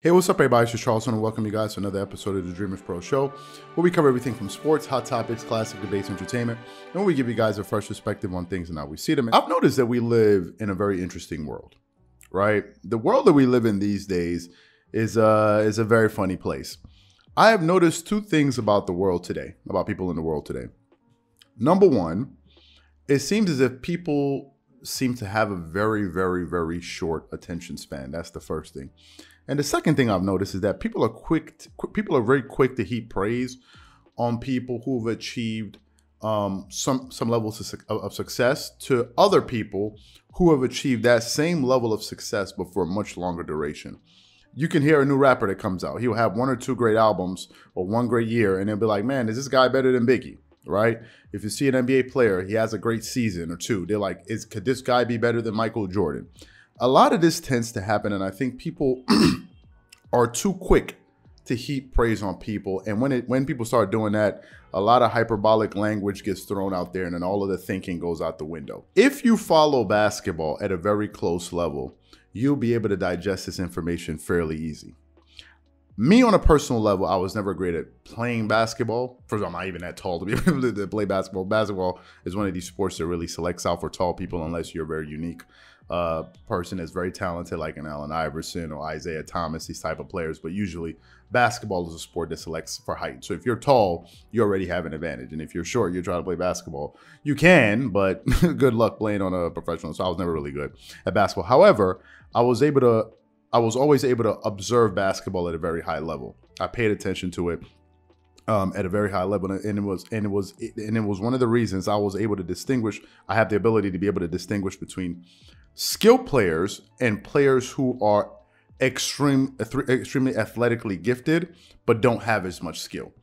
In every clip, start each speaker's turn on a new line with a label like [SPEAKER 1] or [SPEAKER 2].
[SPEAKER 1] Hey, what's up, everybody? It's Charles, and welcome you guys to another episode of the Dreamerspro Show, where we cover everything from sports, hot topics, classic debates, entertainment, and where we give you guys a fresh perspective on things and how we see them. I've noticed that we live in a very interesting world, right? The world that we live in these days is a very funny place. I have noticed two things about the world today, about people in the world today. Number one, it seems as if people seem to have a very, very, very short attention span. That's the first thing. And the second thing I've noticed is that people are very quick to heap praise on people who have achieved some levels of success to other people who have achieved that same level of success but for a much longer duration. You can hear a new rapper that comes out. He'll have one or two great albums or one great year, and they'll be like, man, is this guy better than Biggie? Right? If you see an NBA player, he has a great season or two, they're like, could this guy be better than Michael Jordan? A lot of this tends to happen, and I think people are too quick to heap praise on people. And when people start doing that, a lot of hyperbolic language gets thrown out there, and then all of the thinking goes out the window. If you follow basketball at a very close level, you'll be able to digest this information fairly easy. Me, on a personal level, I was never great at playing basketball. First of all, I'm not even that tall to be able to play basketball. Basketball is one of these sports that really selects out for tall people unless you're a very unique person that's very talented, like an Allen Iverson or Isaiah Thomas, these type of players. But usually, basketball is a sport that selects for height. So if you're tall, you already have an advantage. And if you're short, you're trying to play basketball. You can, but good luck playing on a professional. So I was never really good at basketball. However, I was always able to observe basketball at a very high level. I paid attention to it at a very high level, and it was one of the reasons I was able to distinguish. I have the ability to be able to distinguish between skilled players and players who are extremely athletically gifted but don't have as much skill.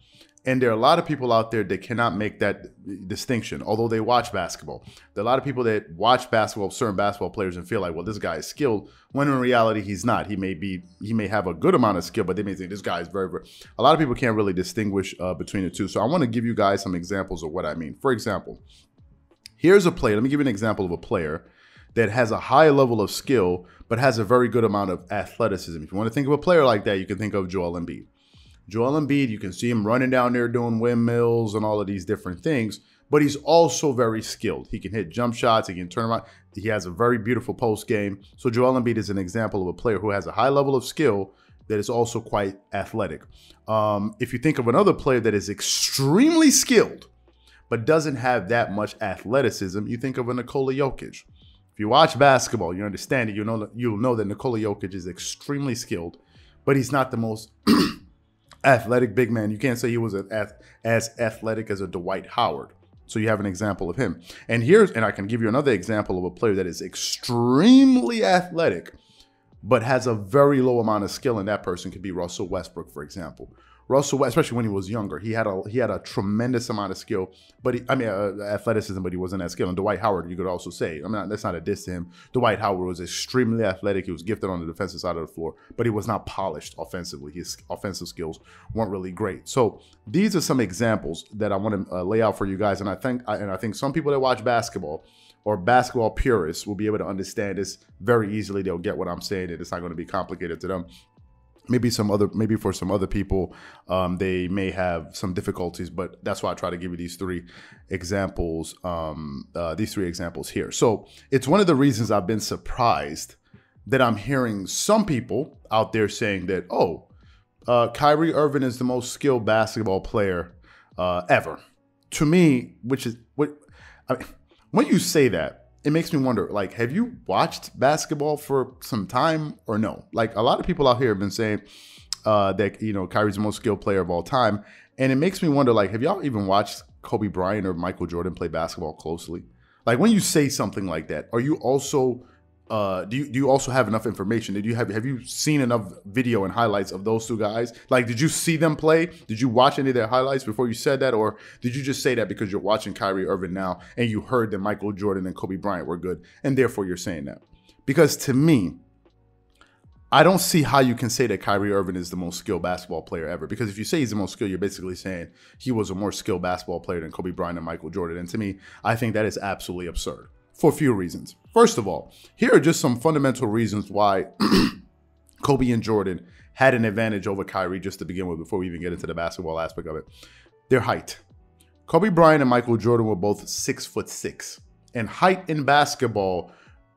[SPEAKER 1] And there are a lot of people out there that cannot make that distinction, although they watch basketball. There are a lot of people that watch basketball, certain basketball players, and feel like, well, this guy is skilled, when in reality he's not. He may have a good amount of skill, but they may think this guy is very, very. A lot of people can't really distinguish between the two. So I want to give you guys some examples of what I mean. For example, here's a player. Let me give you an example of a player that has a high level of skill, but has a very good amount of athleticism. If you want to think of a player like that, you can think of Joel Embiid. Joel Embiid, you can see him running down there doing windmills and all of these different things, but he's also very skilled. He can hit jump shots. He can turn around. He has a very beautiful post game. So Joel Embiid is an example of a player who has a high level of skill that is also quite athletic. If you think of another player that is extremely skilled, but doesn't have that much athleticism, you think of a Nikola Jokic. If you watch basketball, you understand it. You'll know that Nikola Jokic is extremely skilled, but he's not the most athletic big man. You can't say he was as athletic as a Dwight Howard. So you have an example of him. And I can give you another example of a player that is extremely athletic, but has a very low amount of skill, and that person could be Russell Westbrook, for example. Russell, especially when he was younger, he had a tremendous amount of skill, but athleticism, but he wasn't that skilled. And Dwight Howard, you could also say, that's not a diss to him. Dwight Howard was extremely athletic. He was gifted on the defensive side of the floor, but he was not polished offensively. His offensive skills weren't really great. So these are some examples that I want to lay out for you guys. And I think some people that watch basketball or basketball purists will be able to understand this very easily. They'll get what I'm saying, and it's not going to be complicated to them. Maybe for some other people, they may have some difficulties, but that's why I try to give you these three examples. Here. So it's one of the reasons I've been surprised that I'm hearing some people out there saying that, Kyrie Irving is the most skilled basketball player ever. To me, when you say that, it makes me wonder, like, have you watched basketball for some time or no? Like, a lot of people out here have been saying that, Kyrie's the most skilled player of all time. And it makes me wonder, like, have y'all even watched Kobe Bryant or Michael Jordan play basketball closely? Like, when you say something like that, are you also, do you also have enough information? Have you seen enough video and highlights of those two guys? Like, did you see them play? Did you watch any of their highlights before you said that? Or did you just say that because you're watching Kyrie Irving now and you heard that Michael Jordan and Kobe Bryant were good, and therefore you're saying that? Because to me, I don't see how you can say that Kyrie Irving is the most skilled basketball player ever. Because if you say he's the most skilled, you're basically saying he was a more skilled basketball player than Kobe Bryant and Michael Jordan. And to me, I think that is absolutely absurd for a few reasons. First of all, here are just some fundamental reasons why Kobe and Jordan had an advantage over Kyrie just to begin with before we even get into the basketball aspect of it. Their height. Kobe Bryant and Michael Jordan were both 6'6", and height in basketball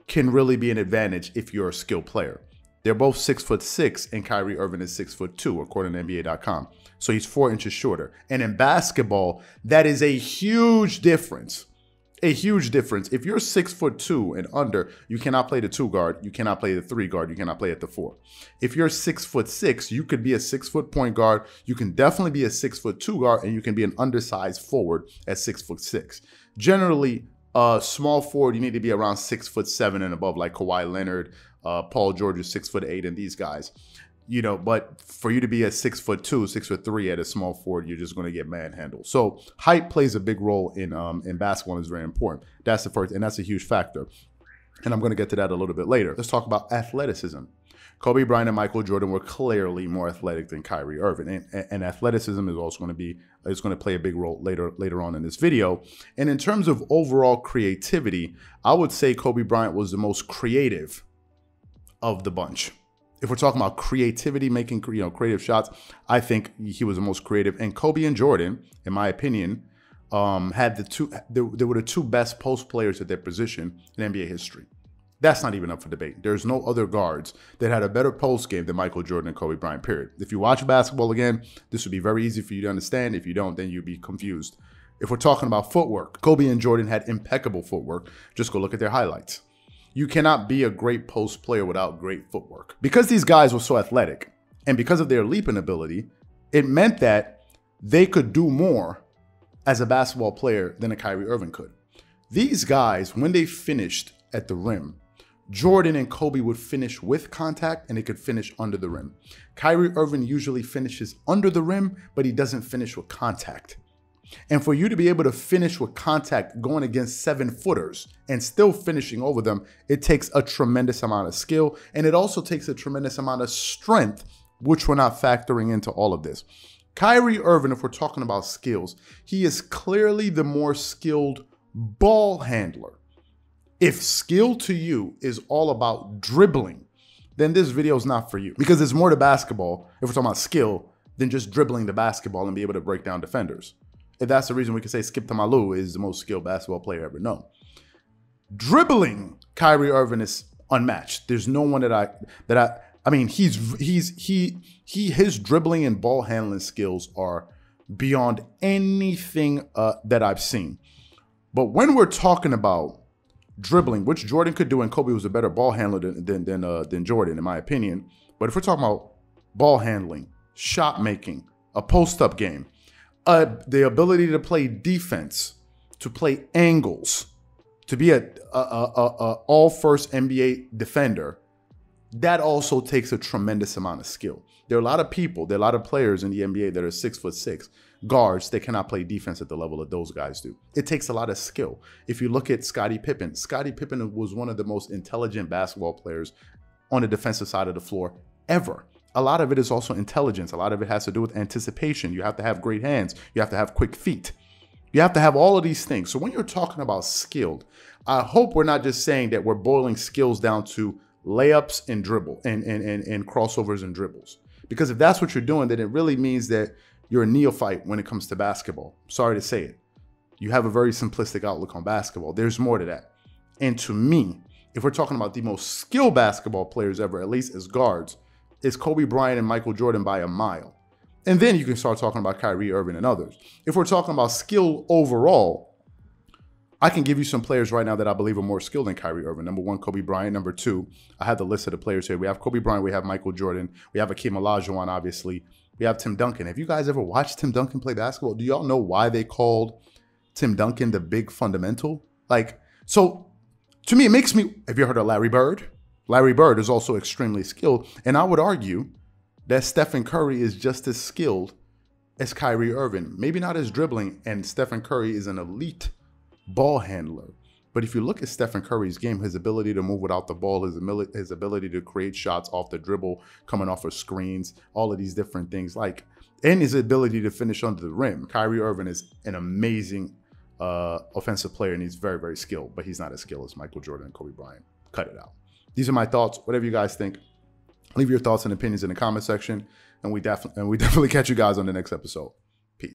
[SPEAKER 1] can really be an advantage if you're a skilled player. They're both 6'6", and Kyrie Irving is 6'2", according to NBA.com. So he's 4 inches shorter. And in basketball, that is a huge difference. A huge difference. If you're 6'2" and under, you cannot play the 2 guard. You cannot play the 3 guard. You cannot play at the 4. If you're 6'6", you could be a 6-foot point guard. You can definitely be a 6'2" guard, and you can be an undersized forward at 6'6". Generally, small forward, you need to be around 6'7" and above, like Kawhi Leonard, Paul George is 6'8", and these guys. You know, but for you to be a 6'2", 6'3" at a small forward, you're just going to get manhandled. So height plays a big role in basketball and is very important. That's the first, and that's a huge factor. And I'm going to get to that a little bit later. Let's talk about athleticism. Kobe Bryant and Michael Jordan were clearly more athletic than Kyrie Irving, and athleticism is also going to play a big role later on in this video. And in terms of overall creativity, I would say Kobe Bryant was the most creative of the bunch. If we're talking about creativity, making creative shots, I think he was the most creative. And Kobe and Jordan, in my opinion, had they were the 2 best post players at their position in NBA history. That's not even up for debate. There's no other guards that had a better post game than Michael Jordan and Kobe Bryant, period. If you watch basketball again, this would be very easy for you to understand. If you don't, then you'd be confused. If we're talking about footwork, Kobe and Jordan had impeccable footwork. Just go look at their highlights. You cannot be a great post player without great footwork. Because these guys were so athletic and because of their leaping ability, it meant that they could do more as a basketball player than a Kyrie Irving could. These guys, when they finished at the rim, Jordan and Kobe would finish with contact and they could finish under the rim. Kyrie Irving usually finishes under the rim, but he doesn't finish with contact. And for you to be able to finish with contact going against 7-footers and still finishing over them, it takes a tremendous amount of skill. And it also takes a tremendous amount of strength, which we're not factoring into all of this. Kyrie Irving, if we're talking about skills, he is clearly the more skilled ball handler. If skill to you is all about dribbling, then this video is not for you. Because there's more to basketball, if we're talking about skill, than just dribbling the basketball and be able to break down defenders. If that's the reason we can say Skip Tamalu is the most skilled basketball player ever known. Dribbling, Kyrie Irving is unmatched. There's no one I mean, his dribbling and ball handling skills are beyond anything that I've seen. But when we're talking about dribbling, which Jordan could do, and Kobe was a better ball handler than Jordan, in my opinion. But if we're talking about ball handling, shot making, a post-up game, the ability to play defense, to play angles, to be a all-first NBA defender, that also takes a tremendous amount of skill. There are a lot of people, there are a lot of players in the NBA that are 6'6", guards that cannot play defense at the level that those guys do. It takes a lot of skill. If you look at Scottie Pippen was one of the most intelligent basketball players on the defensive side of the floor ever. A lot of it is also intelligence. A lot of it has to do with anticipation. You have to have great hands. You have to have quick feet. You have to have all of these things. So when you're talking about skilled, I hope we're not just saying that we're boiling skills down to layups and dribble and crossovers and dribbles. Because if that's what you're doing, then it really means that you're a neophyte when it comes to basketball. Sorry to say it. You have a very simplistic outlook on basketball. There's more to that. And to me, if we're talking about the most skilled basketball players ever, at least as guards, it's Kobe Bryant and Michael Jordan by a mile. And then you can start talking about Kyrie Irving and others. If we're talking about skill overall, I can give you some players right now that I believe are more skilled than Kyrie Irving. Number 1, Kobe Bryant. Number 2, I have the list of the players here. We have Kobe Bryant. We have Michael Jordan. We have Akeem Olajuwon, obviously. We have Tim Duncan. Have you guys ever watched Tim Duncan play basketball? Do y'all know why they called Tim Duncan the big fundamental? So to me, it makes me, have you heard of Larry Bird? Larry Bird is also extremely skilled. And I would argue that Stephen Curry is just as skilled as Kyrie Irving. Maybe not as dribbling, and Stephen Curry is an elite ball handler. But if you look at Stephen Curry's game, his ability to move without the ball, his ability to create shots off the dribble, coming off of screens, all of these different things, and his ability to finish under the rim. Kyrie Irving is an amazing offensive player, and he's very, very skilled, but he's not as skilled as Michael Jordan and Kobe Bryant. Cut it out. These are my thoughts. Whatever you guys think, Leave your thoughts and opinions in the comment section, and we definitely catch you guys on the next episode.